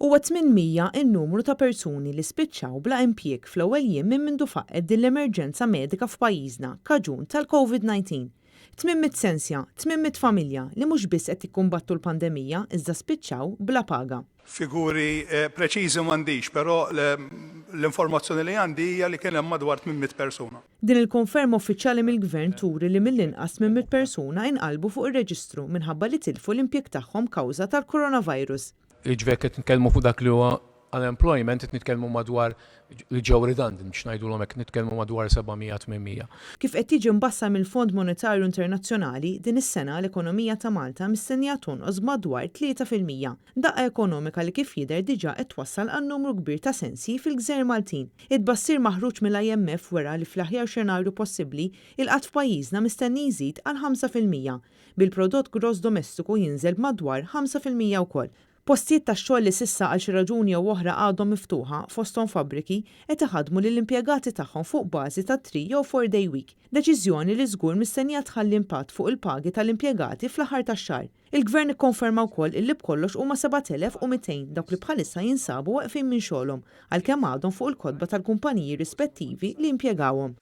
Huwa 800 in-numru ta' persuni li spiċċaw bla impjieg fl-ewwel jiem minn mindu faqqet din l-emerġenza medika f'pajjiżna kaġun tal-COVID-19. 800 sensja, 800 familja li mhux biss qed jikkumbattu l-pandemija iżda spiċċaw bla paga. Figuri preċiżi m'għandix, però l-informazzjoni li għandi hija li kien hemm madwar 800 persuna. Din il-konferma uffiċjali mill-Gvern turi li mill-inqas 800 persuna inqalbu fuq ir-reġistru minħabba li tilfu l-impjeg tagħhom kawża tal-coronavirus. Iġvek qed nitkellmu fuq dak li huwa unemployment qed nitkellmu madwar li ġew redundant biex ngħidulhom hekk nitkellmu madwar 700-800. Kif qed jiġi mbassar mill-Fond Monetarju Internazzjonali, din is-sena l-ekonomija ta' Malta mistennija tonqos madwar 3%. Daqqa ekonomika li kif jidher diġà qed twassal għal numru kbir ta' sensi fil-Gżejjer Maltin. Id-bassir maħruġ mill-IMF wera li fl-aħjar xenarju possibbli il-qatt f'pajjiżna mistenni jżid għal 5%. Bil-prodott gross domestiku jinżel madwar 5% wkoll. Postijiet ta' xogħol li s'issa għal xi raġuni jew oħra għadhom miftuħa fosthom fabbriki qed iħaddmu lill-impjegati tagħhom fuq bażi ta' 3 jew 4 day week. Deċiżjoni li żgur mistennija tħalli impatt fuq il-pagi tal-impjegati fl-aħħar tax-xahar. Il-Gvern ikkonferma wkoll illi b'kollox huma 7,200 dawk li bħalissa jinsabu waqfin minn xogħolhom għalkemm għadhom fuq il-kotba tal-kumpaniji rispettivi li impjegawhom.